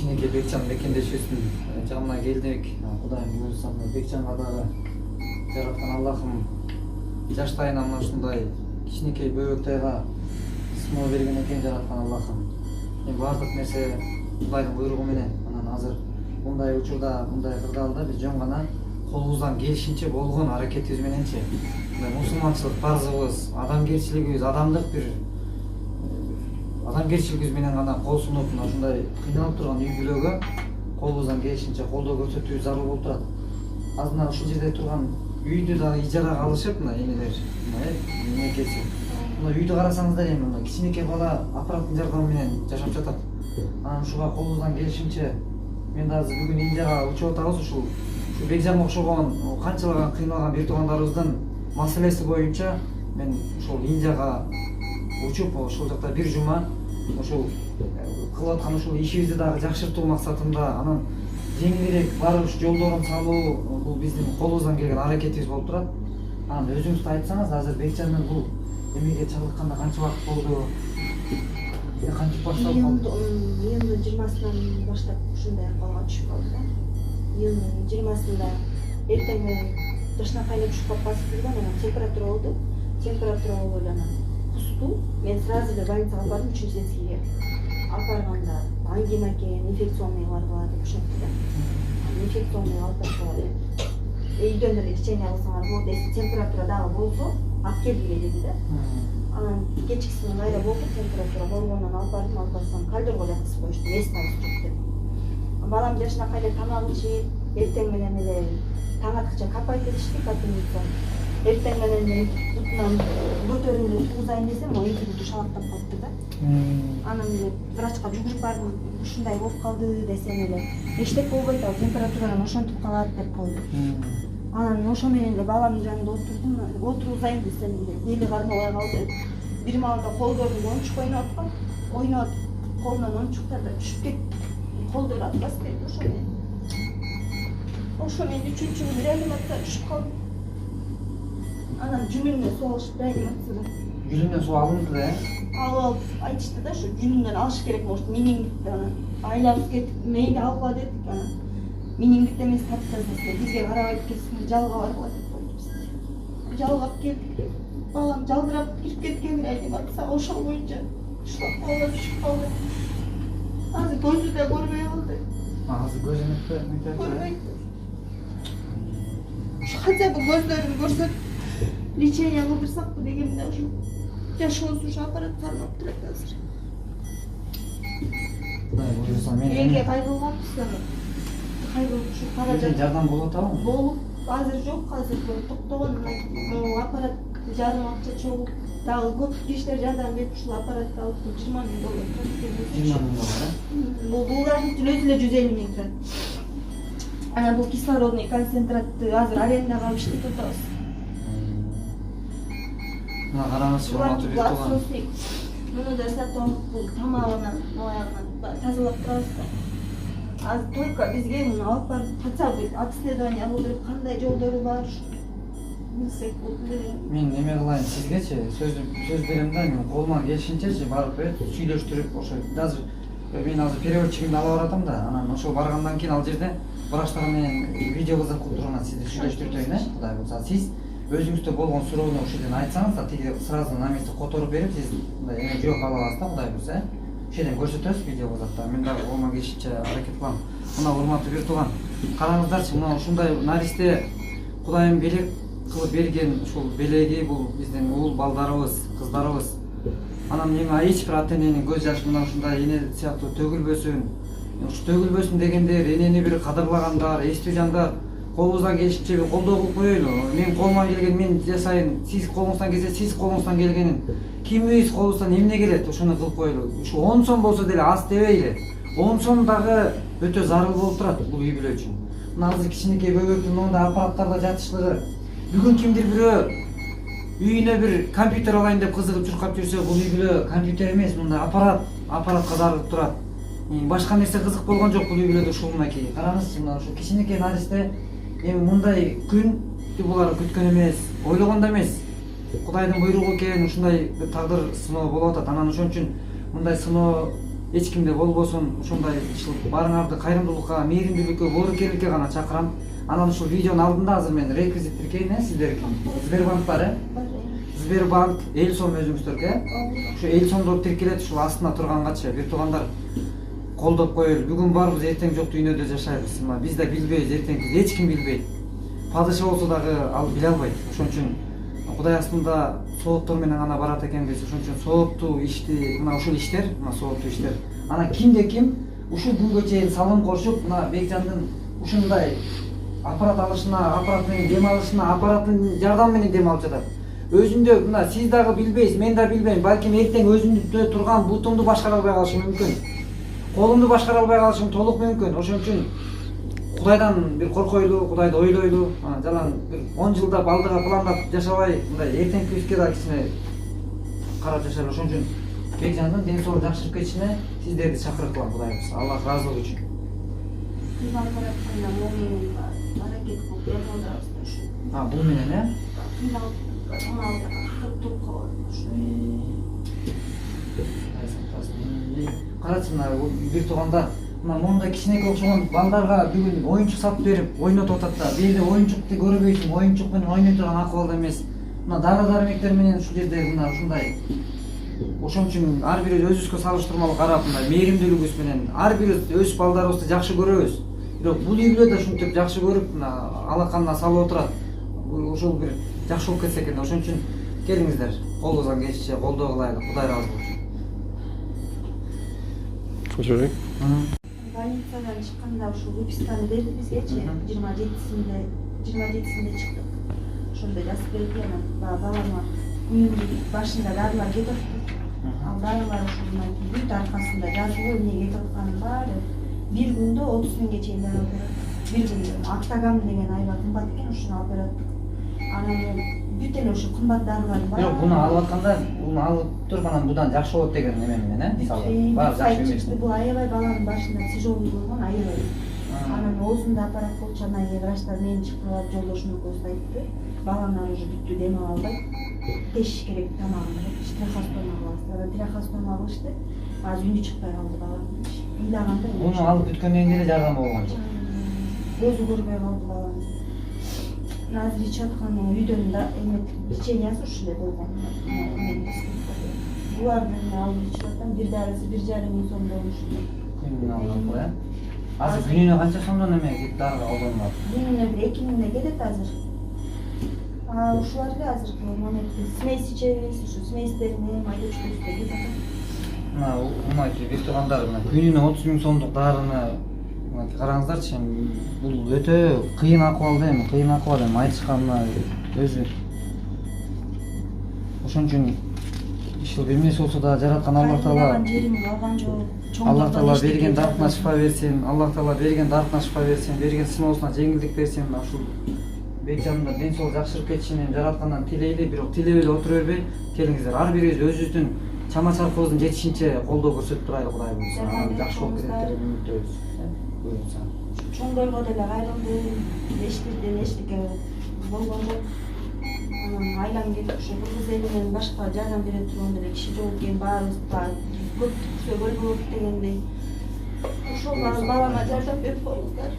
кичинекей Бекжан мекендешибиздин жанына келдик. Кудайым буюрса Бекжанга дагы жараткан Аллахым жаштайынан мына ушундай кичинекей бөбөктайга сыноо берген экен жараткан Аллахым. Бардык нерсе Кудайдын буйругу менен. Анан азыр мындай учурда, мындай кырдаалда биз жөн гана колубуздан келишинче болгон аракетибиз мененчи мусулманчылык парзыбыз, адамгерчилигибиз, адамгерчилигибиз менен гана кол сунуп мына ушундай кыйналып турган үй бүлөгө колубуздан келишинче колдоо көрсөтүүбүз зарыл болуп турат. Азыр мына ушул жерде турган үйдү дагы ижарага алышып мына эмелер, эмекеси. Мына үйдү карасаңыздар эми мына кичинекей бала аппараттын жардамы менен жашап жатат. Анан ушуга колубуздан келишинче мен да азыр бүгүн Индияга учуп атабыз. Ушул Бекжанга окшогон канчалаган кыйналган бир туугандарыбыздын маселеси боюнча мен ушул Индияга учуп ошол жакта бир жума ушул кылып аткан ушул ишибизди дагы жакшыртуу максатында анан жеңилирээк барыш жолдорун салуу бул биздин колубуздан келген аракетибиз болуп турат. Анан өзүңүз да айтсаңыз, азыр Бекжандын бул эмеге чалдыкканда канча убакыт болду? Кантип башталып калды? Июндун 20-сынан баштап ушундай акыбалга түшүп калды да. Июндун 20-сында эртең менен жакшынакай эле түшүп калып басып жүргөн, анан температура болду. Температура болуп эле анан кусту. Мен сразу эле больницага алып бардым, 3-сенсиге. Алып барганда ангина экен, инфекционный баргыла деп ошентти да. Инфекционный алып барсалар үйдөн эле лечение алсаңар болот, эси температура дагы болсо алып келгиле деди да. Анан кечкисинен кайра болду, температура болгондон алып барсам кальдорго жаткызып коюшту, местнабыз жок деп. Балам жакшынакай эле тамак ичип, эртең менен эле таң аткыча капать этишти, капельница. Эртең менен бутунан көтөрүндү тугузайын десем, о эки шалактап калыптыр да. Анан эле врачка жүгүрүп бардым, ушундай болуп калды десем эле эчтек болбойт, ал температуранан ошентип калат деп койду. Анан ошо менен эле баламдын жанында отурдум, отургузайын десем эле эли кармабай калды. Бир маалда колдорун ончук ойноп, колунан ончуктар да түшүп кетти. Колдору атпас берди ошо менен. Ошо менен 3-чү күнү реанимацияга түшүп калдым. Анан жүнүмдөн суу алышып реанимацияда. Жүзүнөн суу алынды да? Алып айтышты да, ошо жүнүмдөн алыш керек, может менингит анан айлабыз кетип, мейли алгыла дедик, анан менингит эмес таптазасы, бизге карабай кетсин, жалга баргыла деп койду бизди. Жалгап келдик. Балам жалдырап кирип кеткен реанимацияга, ошол боюнча ушул колго түшүп калды. Азыр көзү да көрбөй калды. Азыр көзүн көрбөйт. Хотя бы көздөрүн көрсөтүп лечение кылдырсакпы дегенде ушу жашоосу ушу аппарат кармап турат азыр. Кудай буюрса мен элге кайрылганбыз дагы. Кайрылып ушу каражат жардам болуп атабы? Болуп, азыр жок, азыр токтогон, аппарат жарым акча чогулуп, дагы көп кишилер жардам берип ушул аппаратты алып $20,000 турат. $20,000, Булгардын өзү эле $150,000 турат. Анан бул кислородный концентратты азыр арендага алып иштеп атабыз. Мына караңыз, урматтуу бир тууган. Муну да сатып алып, бул тамагынан, аягынан тазалап турабыз да. Азыр только бизге муну алып барып, хотя бы обследование кылдырып, кандай жолдору бар, билсек болот эле. Мен эме кылайын сизгечи, сөз берем да, мен колуман келишинчечи барып сүйлөштүрүп, ошо азыр мен азыр переводчигимди ала баратам да, анан ошол баргандан кийин ал жерде врачтар менен видео кызып турганан сизди сүйлөштүртөйүн, Кудай буюрса. Сиз өзүңүздө болгон суроону ошол жерден айтсаңыз да, тиги сразу на месте которуп берип, сиз мындай эме жооп ала аласыз да, Кудай буюрса. Ошол жерден көрсөтөбүз видео кызып да. Мен дагы колуман келишинче аракет кылам. Мына урматтуу бир тууган, караңыздарчы, мына ушундай наристе Кудайым белек кылып берген ушул белеги, бул биздин уул балдарыбыз, кыздарыбыз. Анан эми эч бир ата эненин көз жашы мына ушундай эне сыяктуу төгүлбөсүн. Ушу төгүлбөсүн дегендер, энени бир кадырлагандар, эстүү жандар колубуздан келишинче бир колдоо кылып коелу. Мен колуман келген мен жасайын, сиз колуңуздан келсе сиз колуңуздан келгенин, кимибиз колубуздан эмне келет ошону кылып коелу. Ушу 10 сом болсо деле аз дебейли. 10 сом дагы өтө зарыл болуп турат бул үй бүлө үчүн. Мына азыр кичинекей бөбөктүн мондай аппараттарда жатышлыгы, бүгүн кимдир бирөө үйүнө бир компьютер алайын деп кызыгып чуркап жүрсө, бул үй бүлө компьютер эмес, мындай аппаратка дарылып турат. Башка нерсе кызык болгон жок бул үй бүлөдө ушул мынакей. Караңызчы, мына ушу кичинекей наристе эми мындай күн булар күткөн эмес, ойлогон да эмес. Кудайдын буйругу экен, ушундай тагдыр сыноо болуп атат. Анан ошон үчүн мындай сыноо эч кимде болбосун ушундай ушул баарыңарды кайрымдуулукка, мээримдүүлүккө, боорукерликке гана чакырам. Анан ушул видеонун алдында азыр мен реквизит тиркейин, сиздердики. Сбербанк бар, Сбербанк, эл сом өзүңүздөргө. Ушу эл сомдор тиркелет, ушул астына тургангачы бир туугандар колдоп коелу. Бүгүн барбыз, эртең жок дүйнөдө жашайбыз. Биз да билбейбиз, эртең эч ким билбейт. Падыша болсо дагы ал биле албайт. Ошон үчүн Кудай астында сооптор менен гана барат экенбиз. Ошон үчүн сооптуу ишти, мына ушул иштер, мына сооптуу иштер. Анан кимде ким ушул күнгө чейин салым кошуп, мына Бекжандын ушундай аппарат алышына, аппарат менен дем алышына, аппараттын жардамы менен дем алып жатат. Өзүндө мына сиз дагы билбейсиз, мен да билбейм. Балким эртең өзүмдө турган бутумду башкара албай калышым мүмкүн. Колумду башкара албай калышым толук мүмкүн. Ошон үчүн Кудайдан бир коркойлу, Кудайды ойлойлу. Жалаң бир 10 жылдап алдыга пландап жашабай, мындай эртеңкибизге да кичине карап жашайлы. Ошон үчүн Бекжандын ден соолугу жакшырып кетишине сиздерди чакырып кылам, Кудайыбыз. Аллах ыраазылыгы үчүн. Бул менен карачы, мына бир тууганда мына мондай кичинекей окшогон балдарга бүгүн оюнчук сатып берип ойнотуп атат да. Бул жерде оюнчукты көрбөйсүң, оюнчук менен ойной турган акыбалда эмес. Мына дары-дармектер менен ушул жерде мына ушундай. Ошон үчүн ар бирибиз өзүбүзгө салыштырмалуу карап, мына мээримдүүлүгүбүз менен ар бирибиз өз балдарыбызды жакшы көрөбүз. Бирок бул үйлө да ушинтип жакшы көрүп, мына алаканына салып отурат. Ушул бир жакшы болуп кетсе экен. Ошон үчүн келиңиздер, колубуздан келишинче колдоо кылайлы, Кудай ыраазы болсун. Кошорек. Больницадан чыкканда ушул выписканы берди бизгечи, 27-синде чыктык. Ошондо жазып берди анан балама күнүнүн башында дарылар кетип атты. Ал дарылар ушундан бүт аркасында жазылуу эмне кетип атканын баары бир күндө 30 миңге чейин дарыл берет. Бир күндө Актагам деген аябай кымбат экен, ушуну алып берет. Анан бүт эле ошо кымбат дарылардын баары. Бирок буну алып атканда, буну алып туруп анан будан жакшы болот деген эме менен, мисалы, баары жакшы эмес. Бул аябай баланын башында тяжелый болгон, аябай. Анан оозунда аппарат болчу, анан врачтар мени чакырып алып жолдошумбуз айтты. Балаңар уже бүттү, дем ала албайт. Тешиш керек тамагын, трахеостома кылабыз. Анан трахеостома кылышты. Азыр үнү чыкпай калды балам. Ыйлаганда. Буну алып бүткөндөн кийин эле жардам болгон жок. Көзү көрбөй калды балам. Азыр ичип аткан үйдөн да эме печеньясы ушундай болгон. Булардын алып ичип аткан бир дарысы 1,5 миң сом болушу. Күнүнө алган коя. Азыр күнүнө канча сомдон эме дарыга колдонулат? Күнүнө 2 миңден кетет азыр. Ушуларга азыр моментте смесь ичебиз, ушу сместерин майдачкыбызда кетип атат. Мына бир туугандар күнүнө 30 миң сомдук дарыны караңыздарчы, бул өтө кыйын акыбалда эми, айтышканына өзү. Ошон үчүн ушул бир нерсе болсо да жараткан Аллах Таала Аллах Таала берген даркына шифа берсин, Аллах Таала берген даркына шифа берсин, берген сыноосуна жеңилдик берсин. Ушул Бекжандын ден соолугу жакшырып кетишинен жараткандан тилейли, бирок тилеп эле отура бербей, келиңиздер. Ар бирибиз өзүбүздүн чама-чаркыбыздын жетишинче колдоо көрсөтүп турайлы, Кудай буйрса. Жакшы болуп кетет деп үмүттөйбүз. Буйрса. Чоңдорго деле кайрылдым, эчтирден эчтеке болгон жок. Анан айлам келип ушу кыргыз элинен башка жардам бере турган деле киши жок экен, баарыбызга көп түксө көл болот дегендей. Ошол балама жардам берип коюңуздар.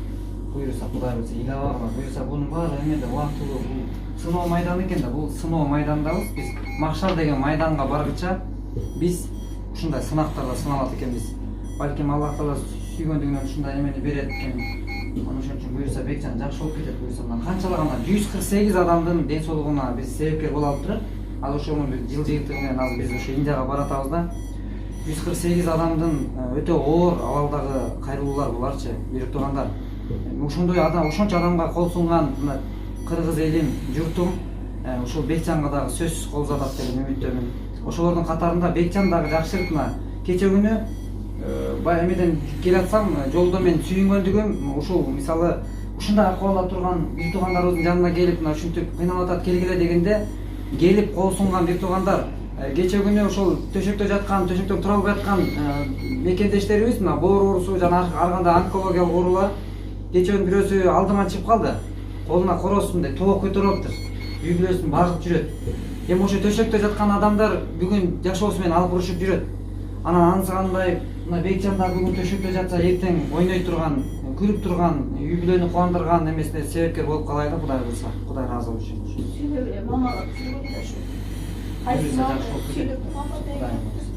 Буйрса Кудай буйрса, илабагына буйрса, бунун баары эмеде убактылуу, бул сыноо майданы экен да, бул сыноо майдандабыз. Биз Махшар деген майданга баргыча биз ушундай сынактарда сыналат экенбиз. Балким Аллах Таала сүйгөндүгүнөн ушундай эмени берет экен. Ошон үчүн буйрса Бекжан жакшы болуп кетет буйрса. Канчалаганда 148 адамдын ден соолугуна биз себепкер боло алып турат. Ал ошонун бир жыл жыйынтыгы менен азыр биз ошо Индияга баратабыз да. 148 адамдын өтө оор абалдагы кайрылуулар буларчы, бир туугандар. Ошондой адам, ошончо адамга кол сунган кыргыз элим, журтум ушул Бекжанга дагы сөзсүз кол узатат деп үмүттөмүн. Ошолордун катарында Бекжан дагы жакшырып кече күнү эмеден келатсам, жолдо мен сүйүнгөндүгүм ушул мисалы ушундай акыбалда турган бир туугандарыбыздын жанына келип ушинтип кыйналып атат келгиле дегенде келип кол сунган бир туугандар кече күнү ошол төшөктө жаткан, төшөктө тура албай аткан мекендештерибиз боор оорусу жана ар кандай онкологиялык оорулар кече күнү бирөөсү алдыма чыгып калды. Колуна короз мындай тоок көтөрүп алыптыр. Үй бүлөсүн багып жүрөт. Эми ошо төшөктө жаткан адамдар бүгүн жашоосу менен алып урушуп жүрөт. Анан ансыгандай мына Бекжандар бүгүн төшөктө жатса эртең ойной турган, күлүп турган, үй бүлөнү кубандырган эмесине себепкер болуп калайлы Кудай кылса. Кудай ыраазы болчу. Сүйлөп эле мамага түсүргөн да ушу. Кайсы Кайсы жакшы болуп сүйлөп мама Кудай деген. кылса.